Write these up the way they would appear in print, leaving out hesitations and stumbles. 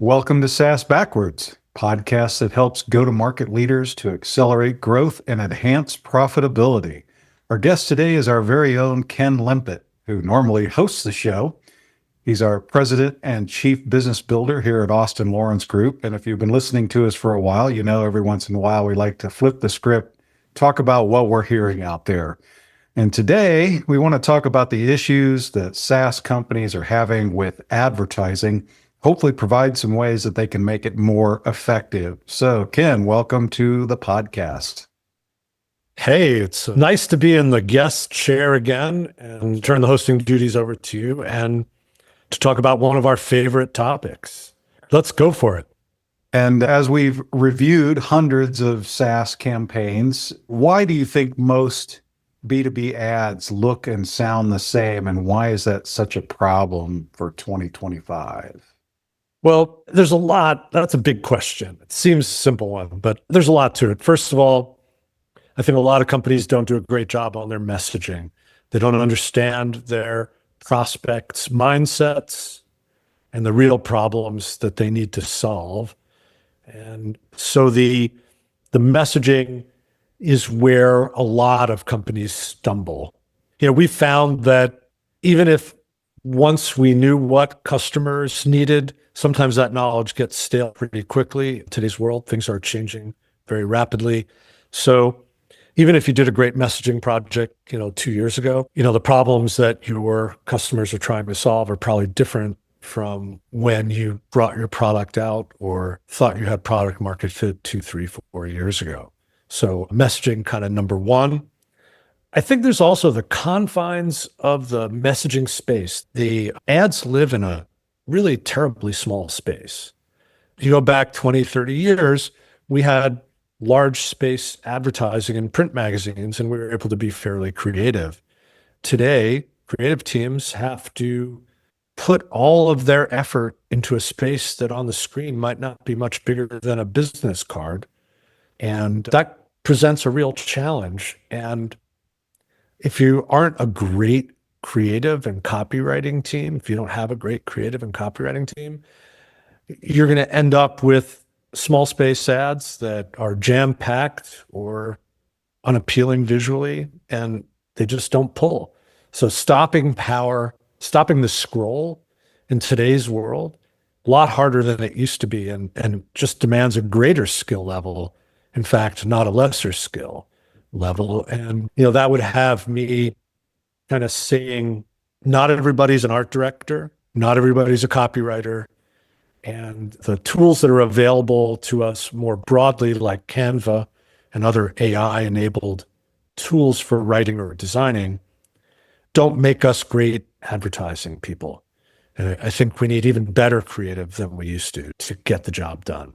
Welcome to SaaS Backwards, podcast that helps go-to-market leaders to accelerate growth and enhance profitability. Our guest today is our very own Ken Lempit, who normally hosts the show. He's our president and chief business builder here at Austin Lawrence Group. And if you've been listening to us for a while, you know every once in a while we like to flip the script, talk about what we're hearing out there. And today we want to talk about the issues that SaaS companies are having with advertising, hopefully provide some ways that they can make it more effective. So Ken, welcome to the podcast. Hey, it's nice to be in the guest chair again and turn the hosting duties over to you and to talk about one of our favorite topics. Let's go for it. And as we've reviewed hundreds of SaaS campaigns, why do you think most B2B ads look and sound the same, and why is that such a problem for 2025? Well, there's a lot. That's a big question. It seems a simple one, but there's a lot to it. First of all, I think a lot of companies don't do a great job on their messaging. They don't understand their prospects' mindsets and the real problems that they need to solve. And so the messaging is where a lot of companies stumble. We found that even if once we knew what customers needed, sometimes that knowledge gets stale pretty quickly. In today's world, things are changing very rapidly. So even if you did a great messaging project, 2 years ago, the problems that your customers are trying to solve are probably different from when you brought your product out or thought you had product market fit 2, 3, 4 years ago. So messaging kind of number one. I think there's also the confines of the messaging space. The ads live in a really terribly small space. You go back 20, 30 years, we had large space advertising in print magazines, and we were able to be fairly creative. Today, creative teams have to put all of their effort into a space that on the screen might not be much bigger than a business card. And that presents a real challenge. And if you aren't a great creative and copywriting team, if you don't have a great creative and copywriting team, you're going to end up with small space ads that are jam-packed or unappealing visually, and they just don't pull. So stopping the scroll in today's world, a lot harder than it used to be, and just demands a greater skill level. In fact, not a lesser skill level. And, that would have me kind of saying, not everybody's an art director, not everybody's a copywriter. And the tools that are available to us more broadly, like Canva and other AI-enabled tools for writing or designing, don't make us great advertising people. And I think we need even better creative than we used to get the job done.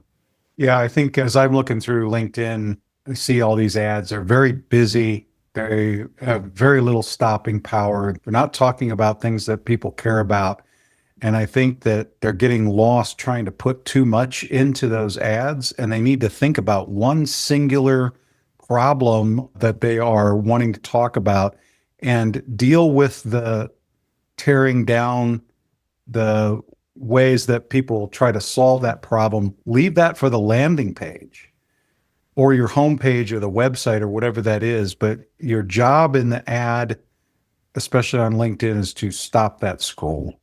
Yeah, I think as I'm looking through LinkedIn, I see all these ads. They're very busy. They have very little stopping power. They're not talking about things that people care about. And I think that they're getting lost trying to put too much into those ads, and they need to think about one singular problem that they are wanting to talk about and deal with the tearing down the ways that people try to solve that problem. Leave that for the landing page or your homepage or the website or whatever that is. But your job in the ad, especially on LinkedIn, is to stop that scroll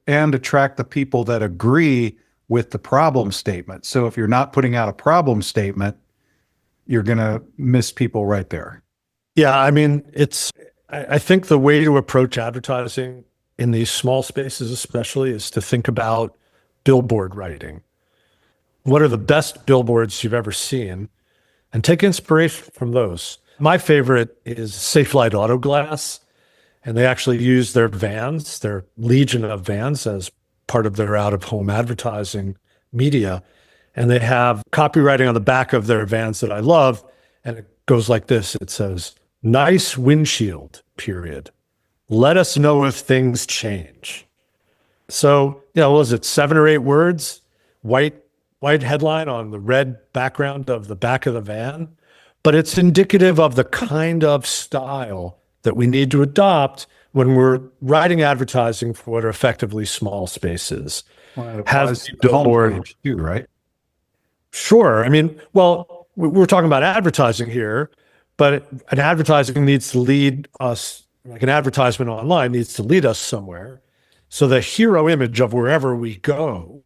and attract the people that agree with the problem statement. So if you're not putting out a problem statement, you're going to miss people right there. Yeah, I think the way to approach advertising in these small spaces especially is to think about billboard writing. What are the best billboards you've ever seen? And take inspiration from those. My favorite is Safelite Auto Glass, and they actually use their vans, their legion of vans, as part of their out-of-home advertising media. And they have copywriting on the back of their vans that I love, and it goes like this. It says, "Nice windshield, period. Let us know if things change." So, what was it, 7 or 8 words? White headline on the red background of the back of the van. But it's indicative of the kind of style that we need to adopt when we're writing advertising for what are effectively small spaces. Well, it has applies the to the billboard. homepage too, right? Sure. I mean, well, we're talking about advertising here, but an advertising needs to lead us, like an advertisement online needs to lead us somewhere. So the hero image of wherever we go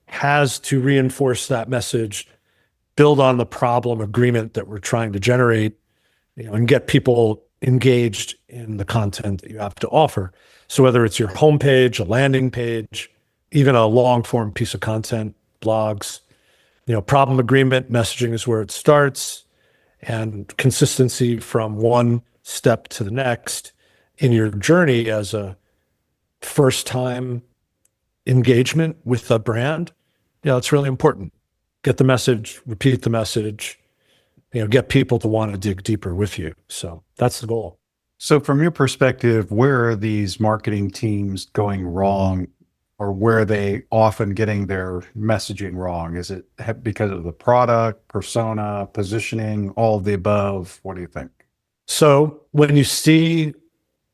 has to reinforce that message, build on the problem agreement that we're trying to generate, and get people engaged in the content that you have to offer. So whether it's your homepage, a landing page, even a long form piece of content, blogs, problem agreement, messaging is where it starts, and consistency from one step to the next in your journey as a first time engagement with a brand. It's really important. Get the message, repeat the message, get people to want to dig deeper with you. So that's the goal. So from your perspective, where are these marketing teams going wrong, or where are they often getting their messaging wrong? Is it because of the product, persona, positioning, all of the above? What do you think? So when you see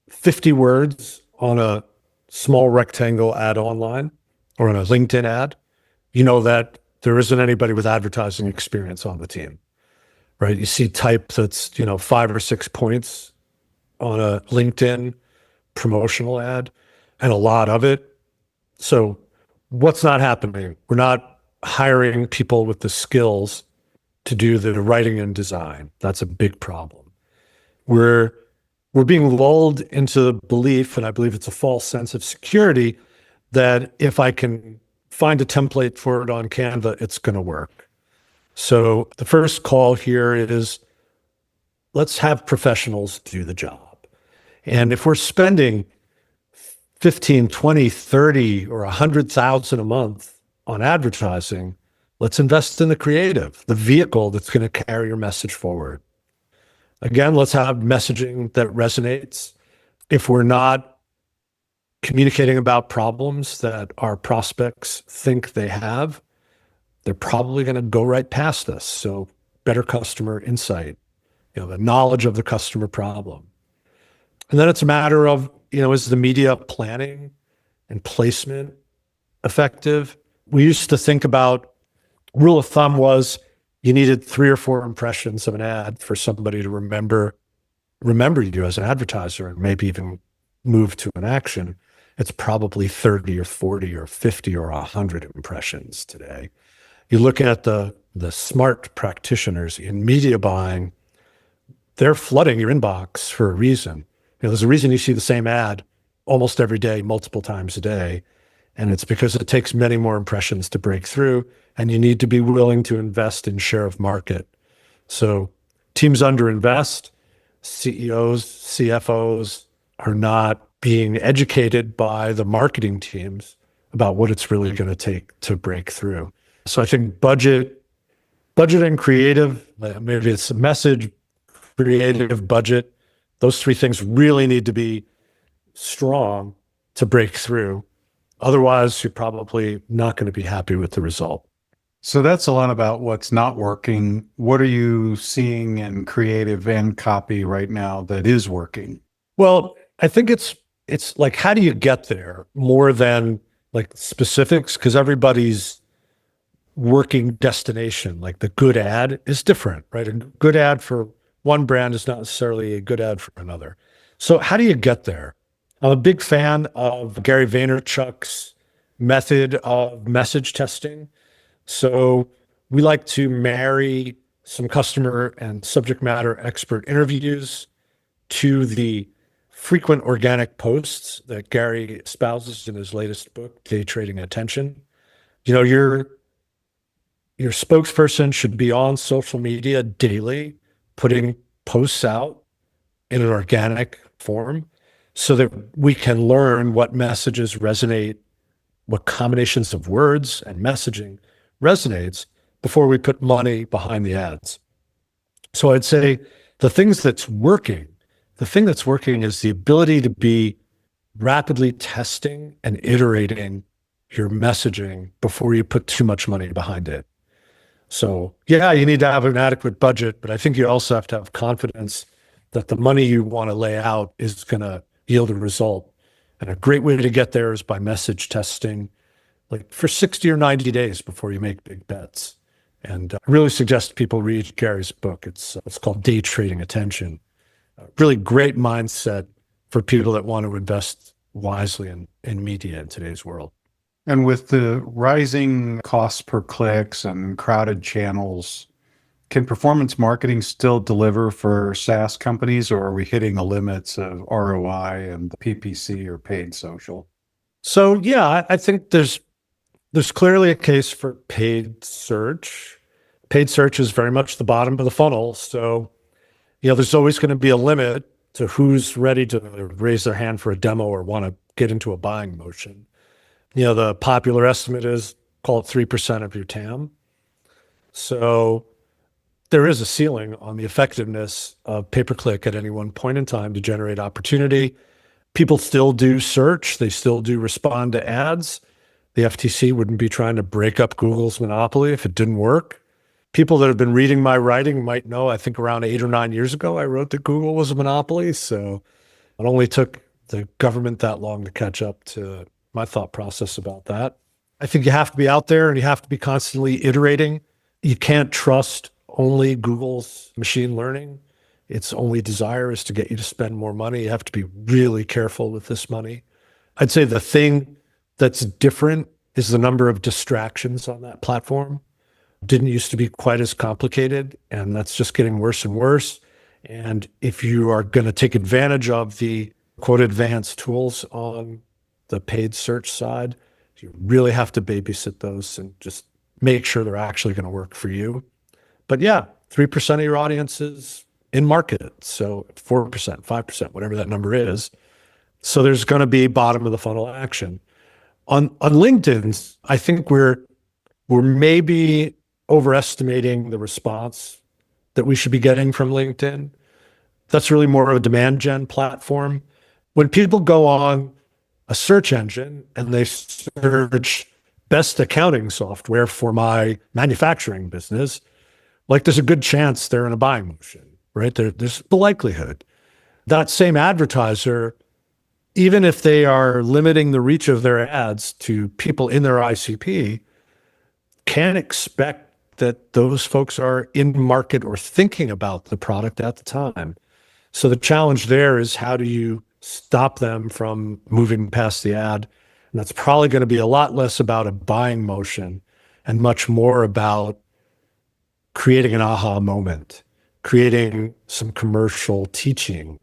50 words on a small rectangle ad online or on a LinkedIn ad, you know that there isn't anybody with advertising experience on the team, right? You see type that's, 5 or 6 points on a LinkedIn promotional ad and a lot of it. So what's not happening? We're not hiring people with the skills to do the writing and design. That's a big problem. We're being lulled into the belief, and I believe it's a false sense of security, that if I can find a template for it on Canva, it's going to work. So the first call here is, let's have professionals do the job. And if we're spending 15, 20, 30, or 100,000 a month on advertising, let's invest in the creative, the vehicle that's going to carry your message forward. Again, let's have messaging that resonates. If we're not communicating about problems that our prospects think they have, they're probably going to go right past us. So better customer insight, the knowledge of the customer problem. And then it's a matter of, is the media planning and placement effective? We used to think about, rule of thumb was you needed 3 or 4 impressions of an ad for somebody to remember you as an advertiser and maybe even move to an action. It's probably 30 or 40 or 50 or 100 impressions today. You look at the smart practitioners in media buying, they're flooding your inbox for a reason. There's a reason you see the same ad almost every day, multiple times a day. And it's because it takes many more impressions to break through, and you need to be willing to invest in share of market. So teams underinvest, CEOs, CFOs are not being educated by the marketing teams about what it's really going to take to break through. So I think budget and creative, maybe it's a message, creative, budget, those 3 things really need to be strong to break through. Otherwise, you're probably not going to be happy with the result. So that's a lot about what's not working. What are you seeing in creative and copy right now that is working? Well, I think it's like, how do you get there more than like specifics? Because everybody's working destination, like the good ad is different, right? A good ad for one brand is not necessarily a good ad for another. So how do you get there? I'm a big fan of Gary Vaynerchuk's method of message testing. So we like to marry some customer and subject matter expert interviews to the frequent organic posts that Gary espouses in his latest book, Day Trading Attention. Your spokesperson should be on social media daily, putting posts out in an organic form so that we can learn what messages resonate, what combinations of words and messaging resonates before we put money behind the ads. So I'd say the thing that's working is the ability to be rapidly testing and iterating your messaging before you put too much money behind it. So yeah, you need to have an adequate budget, but I think you also have to have confidence that the money you want to lay out is going to yield a result. And a great way to get there is by message testing like for 60 or 90 days before you make big bets. And I really suggest people read Gary's book. It's called Day Trading Attention. Really great mindset for people that want to invest wisely in media in today's world. And with the rising costs per clicks and crowded channels, can performance marketing still deliver for SaaS companies, or are we hitting the limits of ROI and PPC or paid social? So yeah, I think there's clearly a case for paid search. Paid search is very much the bottom of the funnel. So, there's always going to be a limit to who's ready to raise their hand for a demo or want to get into a buying motion. The popular estimate is, call it 3% of your TAM. So there is a ceiling on the effectiveness of pay-per-click at any one point in time to generate opportunity. People still do search. They still do respond to ads. The FTC wouldn't be trying to break up Google's monopoly if it didn't work. People that have been reading my writing might know, I think around 8 or 9 years ago, I wrote that Google was a monopoly. So it only took the government that long to catch up to my thought process about that. I think you have to be out there and you have to be constantly iterating. You can't trust only Google's machine learning. Its only desire is to get you to spend more money. You have to be really careful with this money. I'd say the thing that's different is the number of distractions on that platform. Didn't used to be quite as complicated, and that's just getting worse and worse. And if you are going to take advantage of the quote advanced tools on the paid search side, you really have to babysit those and just make sure they're actually going to work for you. But yeah, 3% of your audience is in market. So 4%, 5%, whatever that number is. So there's going to be bottom of the funnel action. On LinkedIn, I think we're maybe overestimating the response that we should be getting from LinkedIn. That's really more of a demand gen platform. When people go on a search engine and they search best accounting software for my manufacturing business, like there's a good chance they're in a buying motion, right? There's the likelihood. That same advertiser, even if they are limiting the reach of their ads to people in their ICP, can't expect that those folks are in market or thinking about the product at the time. So the challenge there is, how do you stop them from moving past the ad? And that's probably going to be a lot less about a buying motion and much more about creating an aha moment, creating some commercial teaching,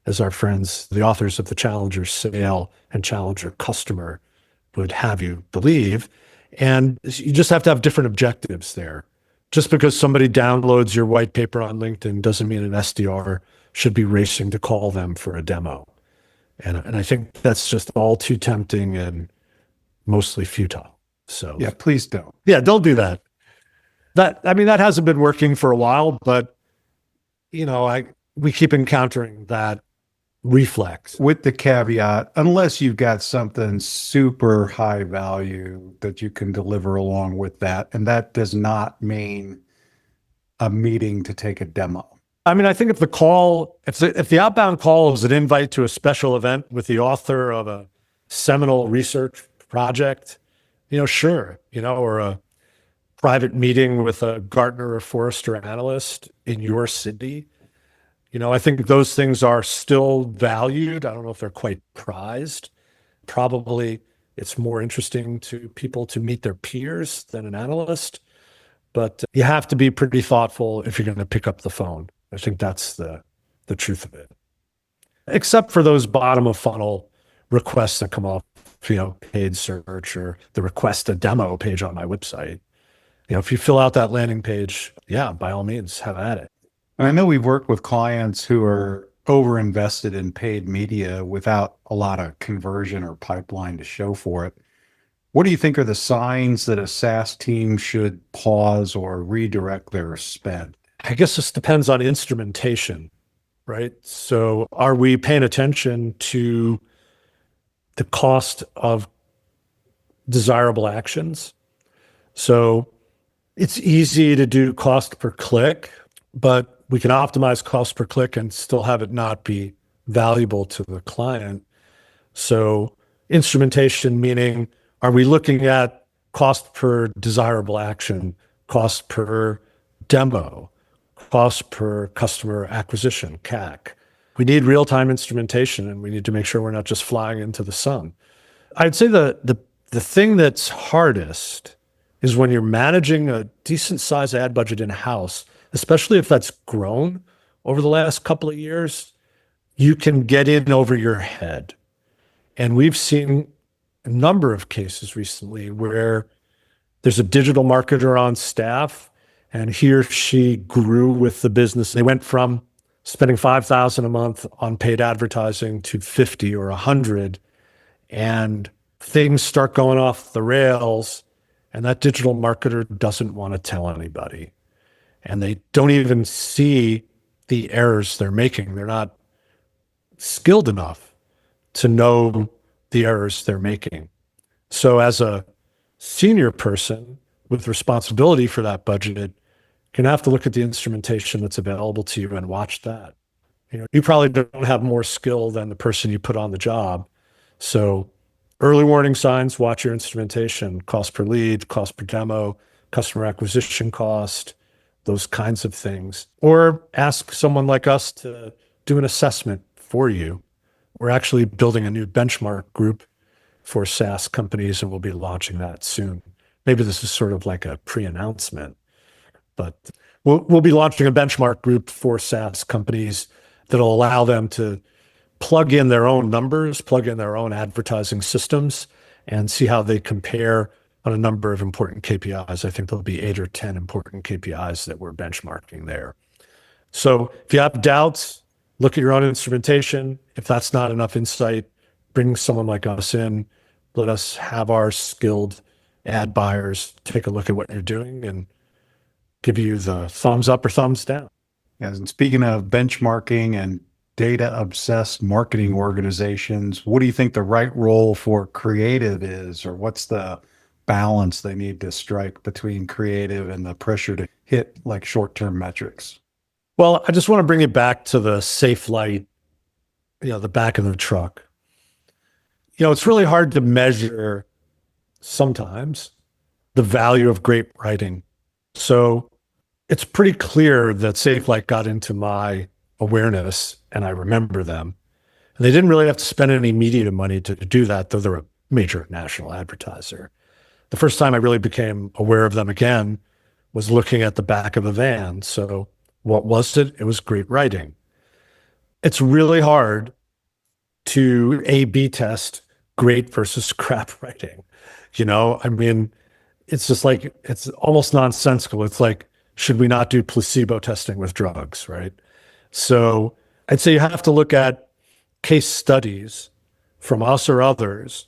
as our friends, the authors of the Challenger Sale and Challenger Customer, would have you believe. And you just have to have different objectives there. Just because somebody downloads your white paper on LinkedIn doesn't mean an SDR should be racing to call them for a demo. And I think that's just all too tempting and mostly futile. So Yeah, please don't. yeah, don't do that. That hasn't been working for a while, but we keep encountering that reflex. With the caveat, unless you've got something super high value that you can deliver along with that, and that does not mean a meeting to take a demo. I think if the outbound call is an invite to a special event with the author of a seminal research project, sure, or a private meeting with a Gartner or Forrester analyst in your city, I think those things are still valued. I don't know if they're quite prized. Probably it's more interesting to people to meet their peers than an analyst, but you have to be pretty thoughtful if you're going to pick up the phone. I think that's the truth of it. Except for those bottom of funnel requests that come off, paid search or the request a demo page on my website. If you fill out that landing page, yeah, by all means, have at it. And I know we've worked with clients who are over-invested in paid media without a lot of conversion or pipeline to show for it. What do you think are the signs that a SaaS team should pause or redirect their spend? I guess this depends on instrumentation, right? So are we paying attention to the cost of desirable actions? So it's easy to do cost per click, but we can optimize cost per click and still have it not be valuable to the client. So instrumentation, meaning Are we looking at cost per desirable action, cost per demo, cost per customer acquisition, CAC? We need real-time instrumentation, and we need to make sure we're not just flying into the sun. I'd say the thing that's hardest is when you're managing a decent size ad budget in-house, especially if that's grown over the last couple of years, you can get in over your head. And we've seen a number of cases recently where there's a digital marketer on staff and he or she grew with the business. They went from spending $5,000 a month on paid advertising to 50 or 100, and things start going off the rails, and that digital marketer doesn't want to tell anybody. And they don't even see the errors they're making. They're not skilled enough to know the errors they're making. So as a senior person with responsibility for that budget, you're going to have to look at the instrumentation that's available to you and watch that. You probably don't have more skill than the person you put on the job. So early warning signs, watch your instrumentation, cost per lead, cost per demo, customer acquisition cost, those kinds of things. Or ask someone like us to do an assessment for you. We're actually building a new benchmark group for SaaS companies, and we'll be launching that soon. Maybe this is sort of like a pre-announcement, but we'll be launching a benchmark group for SaaS companies that'll allow them to plug in their own numbers, plug in their own advertising systems, and see how they compare on a number of important KPIs. I think there'll be 8 or 10 important KPIs that we're benchmarking there. So if you have doubts, look at your own instrumentation. If that's not enough insight, bring someone like us in. Let us have our skilled ad buyers take a look at what you're doing and give you the thumbs up or thumbs down. Yes, and speaking of benchmarking and data-obsessed marketing organizations, what do you think the right role for creative is, or what's the balance they need to strike between creative and the pressure to hit like short-term metrics? Well, I just want to bring it back to the safe light, the back of the truck. It's really hard to measure sometimes the value of great writing. So it's pretty clear that Safe Light got into my awareness and I remember them. And they didn't really have to spend any media money to do that, though they're a major national advertiser. The first time I really became aware of them again was looking at the back of a van. So what was it? It was great writing. It's really hard to A/B test great versus crap writing. It's just like, it's almost nonsensical. It's like, should we not do placebo testing with drugs, right? So I'd say you have to look at case studies from us or others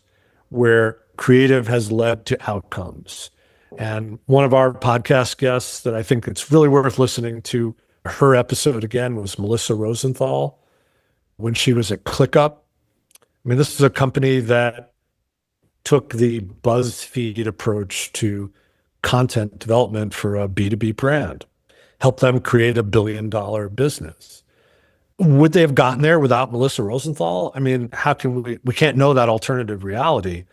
where creative has led to outcomes. And one of our podcast guests that I think it's really worth listening to, her episode again, was Melissa Rosenthal when she was at ClickUp. This is a company that took the BuzzFeed approach to content development for a B2B brand, helped them create $1 billion business. Would they have gotten there without Melissa Rosenthal? How can we can't know that alternative reality,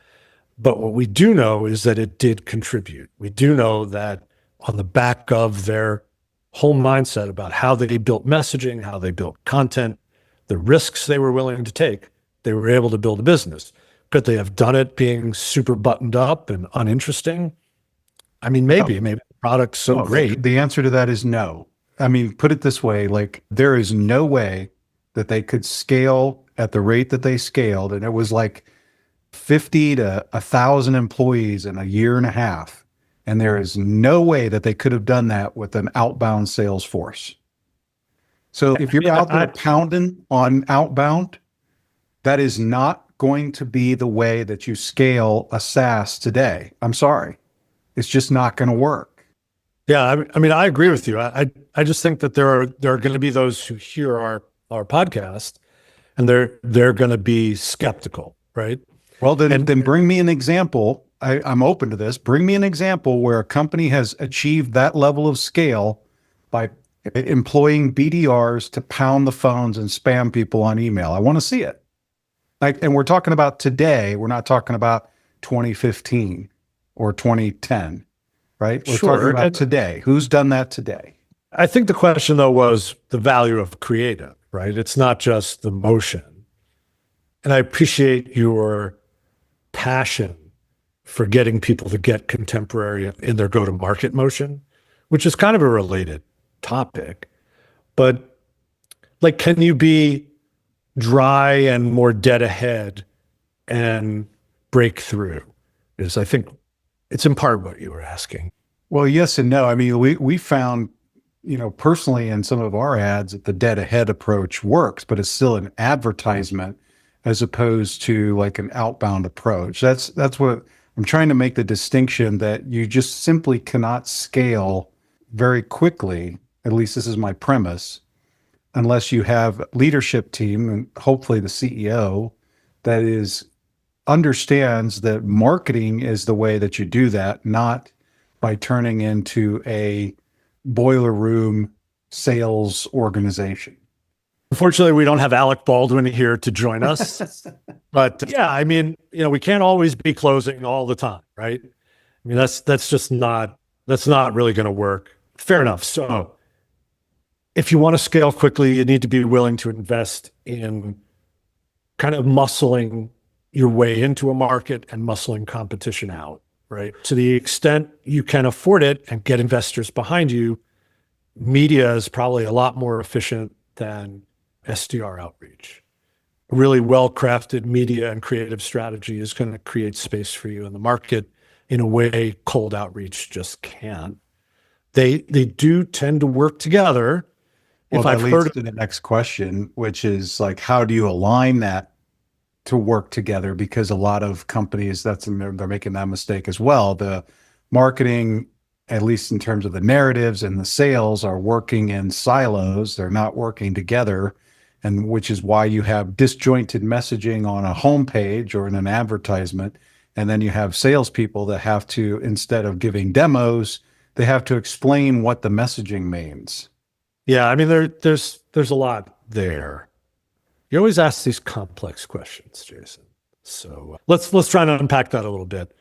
but what we do know is that it did contribute. We do know that on the back of their whole mindset about how they built messaging, how they built content, the risks they were willing to take, they were able to build a business. Could they have done it being super buttoned up and uninteresting? Maybe the product's so great. The answer to that is no. Put it this way, like there is no way that they could scale at the rate that they scaled. And it was like 50 to 1,000 employees in a year and a half. And there is no way that they could have done that with an outbound sales force. So if you're out there pounding on outbound, that is not going to be the way that you scale a SaaS today. I'm sorry. It's just not going to work. Yeah, I agree with you. I just think that there are going to be those who hear our podcast and they're going to be skeptical, right? Well, then bring me an example. I'm open to this. Bring me an example where a company has achieved that level of scale by employing BDRs to pound the phones and spam people on email. I want to see it. And we're talking about today. We're not talking about 2015 or 2010, right? We're talking Sure. about today. Who's done that today? I think the question, though, was the value of creative, right? It's not just the motion. And I appreciate your passion for getting people to get contemporary in their go-to-market motion, which is kind of a related topic. But like, can you be dry and more dead ahead and break through? Is I think it's in part what you were asking. Well, yes and no. I mean, we found, personally in some of our ads that the dead ahead approach works, but it's still an advertisement as opposed to like an outbound approach. That's what I'm trying to make the distinction, that you just simply cannot scale very quickly. At least this is my premise, unless you have a leadership team and hopefully the CEO that understands that marketing is the way that you do that, not by turning into a boiler room sales organization. Unfortunately, we don't have Alec Baldwin here to join us. But yeah, I mean, we can't always be closing all the time, right? I mean, that's not really going to work. Fair enough. So if you want to scale quickly, you need to be willing to invest in kind of muscling your way into a market and muscling competition out, right? To the extent you can afford it and get investors behind you, media is probably a lot more efficient than SDR outreach. A really well-crafted media and creative strategy is going to create space for you in the market in a way cold outreach just can't. They do tend to work together. Well, that leads to the next question, which is like, how do you align that to work together? Because a lot of companies, they're making that mistake as well. The marketing, at least in terms of the narratives and the sales, are working in silos. They're not working together, and which is why you have disjointed messaging on a homepage or in an advertisement. And then you have salespeople that have to, instead of giving demos, they have to explain what the messaging means. Yeah, I mean, there's a lot there. You always ask these complex questions, Jason. So let's try and unpack that a little bit.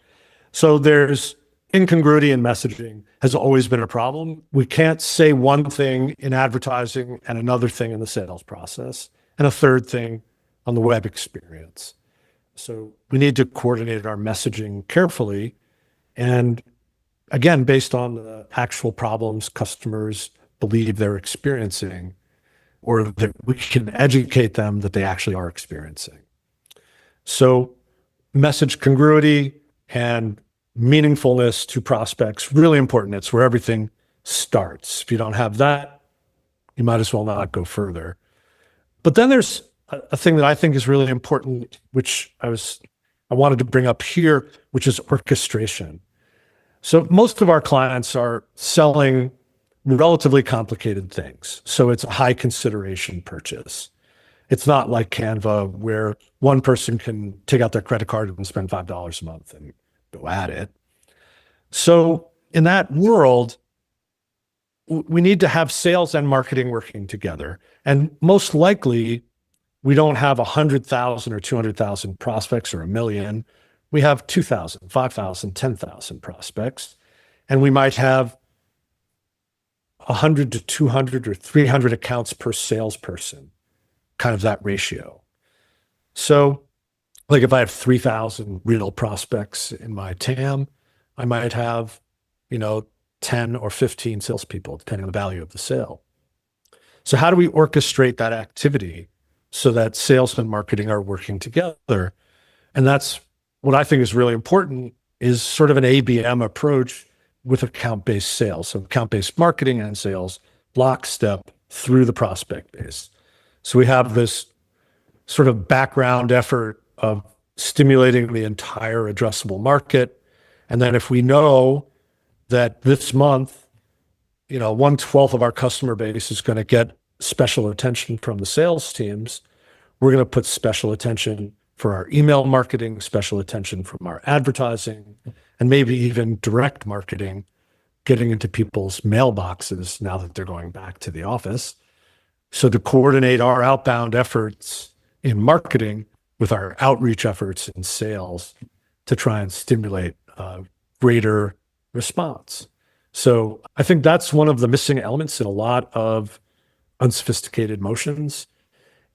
So there's incongruity in messaging has always been a problem. We can't say one thing in advertising and another thing in the sales process and a third thing on the web experience. So we need to coordinate our messaging carefully. And again, based on the actual problems customers believe they're experiencing, or that we can educate them that they actually are experiencing. So message congruity and meaningfulness to prospects, really important. It's where everything starts. If you don't have that, you might as well not go further. But then there's a thing that I think is really important, which I wanted to bring up here, which is orchestration. So most of our clients are selling relatively complicated things. So it's a high consideration purchase. It's not like Canva where one person can take out their credit card and spend $5 a month and go at it. So in that world, we need to have sales and marketing working together. And most likely, we don't have 100,000 or 200,000 prospects or 1 million. We have 2,000, 5,000, 10,000 prospects. And we might have 100 to 200 or 300 accounts per salesperson, kind of that ratio. So like if I have 3,000 real prospects in my TAM, I might have, 10 or 15 salespeople, depending on the value of the sale. So how do we orchestrate that activity so that sales and marketing are working together? And that's what I think is really important, is sort of an ABM approach with account-based sales. So account-based marketing and sales lockstep through the prospect base. So we have this sort of background effort of stimulating the entire addressable market. And then if we know that this month, 1/12 of our customer base is going to get special attention from the sales teams, we're going to put special attention for our email marketing, special attention from our advertising, and maybe even direct marketing, getting into people's mailboxes now that they're going back to the office. So to coordinate our outbound efforts in marketing with our outreach efforts in sales, to try and stimulate greater response. So I think that's one of the missing elements in a lot of unsophisticated motions.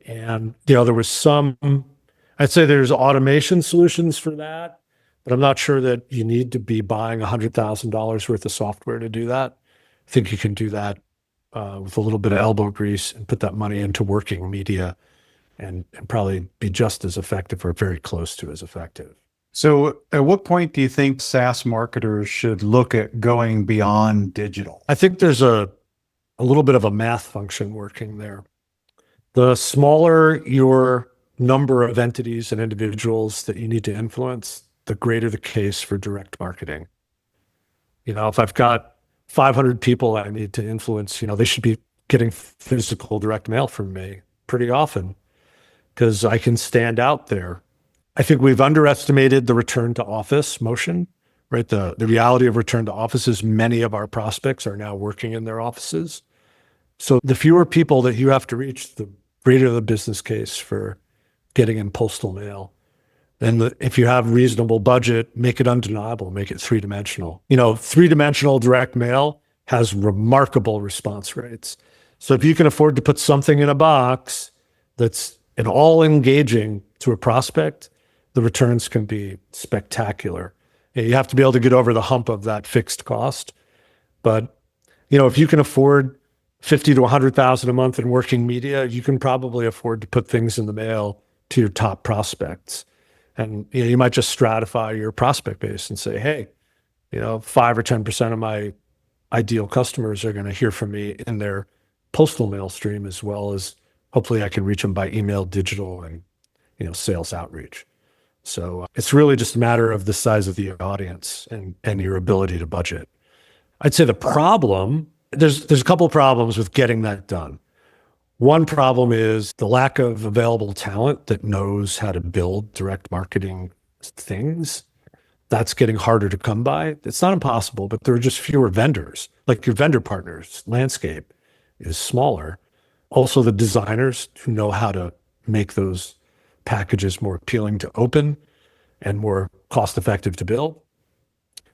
And, there was I'd say there's automation solutions for that, but I'm not sure that you need to be buying $100,000 worth of software to do that. I think you can do that with a little bit of elbow grease and put that money into working media and probably be just as effective or very close to as effective. So at what point do you think SaaS marketers should look at going beyond digital? I think there's a little bit of a math function working there. The smaller your number of entities and individuals that you need to influence, the greater the case for direct marketing. If I've got 500 people I need to influence, they should be getting physical direct mail from me pretty often because I can stand out there. I think we've underestimated the return to office motion, right? The reality of return to office is many of our prospects are now working in their offices. So the fewer people that you have to reach, the greater the business case for getting in postal mail. And if you have reasonable budget, make it undeniable, make it three-dimensional. Three-dimensional direct mail has remarkable response rates. So if you can afford to put something in a box that's at all engaging to a prospect, the returns can be spectacular. You have to be able to get over the hump of that fixed cost. But, if you can afford 50 to 100,000 a month in working media, you can probably afford to put things in the mail to your top prospects. And you might just stratify your prospect base and say, hey, 5 or 10% of my ideal customers are going to hear from me in their postal mail stream, as well as hopefully I can reach them by email, digital, and sales outreach. So it's really just a matter of the size of the audience and your ability to budget. I'd say there's a couple of problems with getting that done. One problem is the lack of available talent that knows how to build direct marketing things. That's getting harder to come by. It's not impossible, but there are just fewer vendors. Like your vendor partners, landscape is smaller. Also, the designers who know how to make those packages more appealing to open and more cost-effective to build.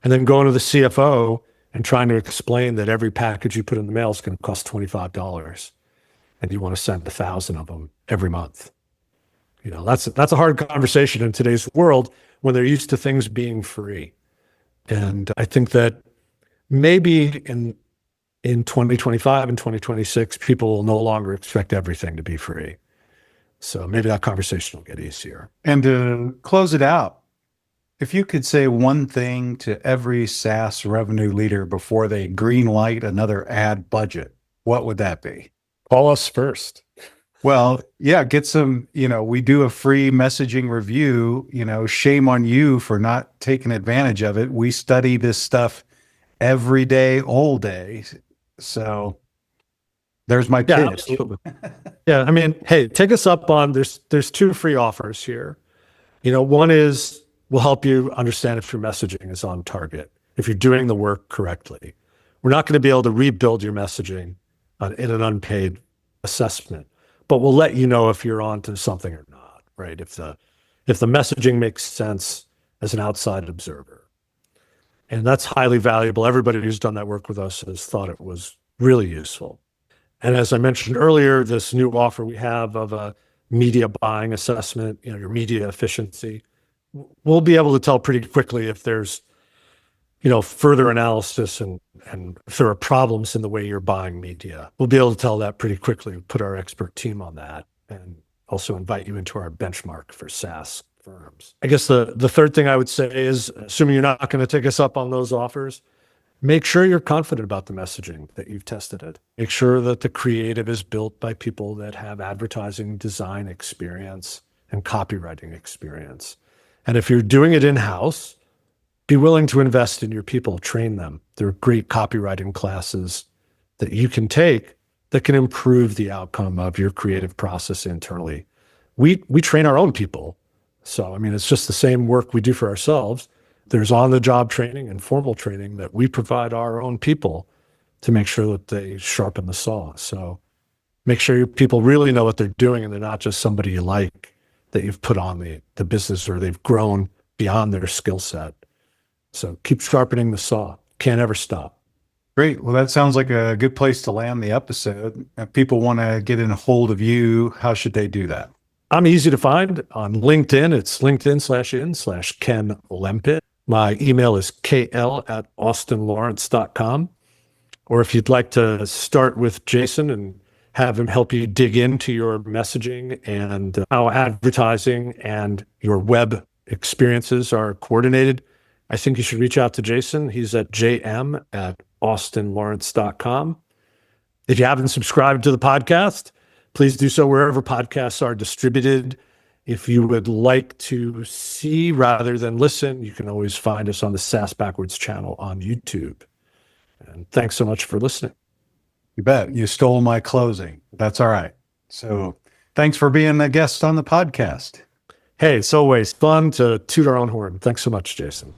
And then going to the CFO and trying to explain that every package you put in the mail is going to cost $25 and you want to send 1,000 of them every month. That's a hard conversation in today's world when they're used to things being free. And I think that maybe in 2025 and 2026, people will no longer expect everything to be free. So maybe that conversation will get easier. And to close it out, if you could say one thing to every SaaS revenue leader before they green light another ad budget, what would that be? Call us first. Well, yeah, get some, we do a free messaging review, shame on you for not taking advantage of it. We study this stuff every day, all day. So there's my pitch. Absolutely. Yeah. I mean, hey, take us up on, there's 2 free offers here. One is we'll help you understand if your messaging is on target, if you're doing the work correctly. We're not going to be able to rebuild your messaging in an unpaid assessment, but we'll let you know if you're onto something or not, right? If the messaging makes sense as an outside observer. And that's highly valuable. Everybody who's done that work with us has thought it was really useful. And as I mentioned earlier, this new offer we have of a media buying assessment, your media efficiency, we'll be able to tell pretty quickly if there's, further analysis and if there are problems in the way you're buying media. We'll be able to tell that pretty quickly, put our expert team on that, and also invite you into our benchmark for SaaS firms. I guess the third thing I would say is, assuming you're not going to take us up on those offers, make sure you're confident about the messaging, that you've tested it. Make sure that the creative is built by people that have advertising design experience and copywriting experience. And if you're doing it in-house, be willing to invest in your people, train them. There are great copywriting classes that you can take that can improve the outcome of your creative process internally. We train our own people. So, it's just the same work we do for ourselves. There's on-the-job training and formal training that we provide our own people to make sure that they sharpen the saw. So make sure your people really know what they're doing and they're not just somebody you like that you've put on the business or they've grown beyond their skill set. So keep sharpening the saw. Can't ever stop. Great. Well, that sounds like a good place to land the episode. If people want to get in a hold of you, how should they do that? I'm easy to find on LinkedIn. It's LinkedIn/in/Ken Lempit. My email is kl@austinlawrence.com. Or if you'd like to start with Jason and have him help you dig into your messaging and how advertising and your web experiences are coordinated, I think you should reach out to Jason. He's at jm@austinlawrence.com. If you haven't subscribed to the podcast, please do so wherever podcasts are distributed. If you would like to see rather than listen, you can always find us on the SaaS Backwards channel on YouTube. And thanks so much for listening. You bet. You stole my closing. That's all right. So thanks for being a guest on the podcast. Hey, it's always fun to toot our own horn. Thanks so much, Jason.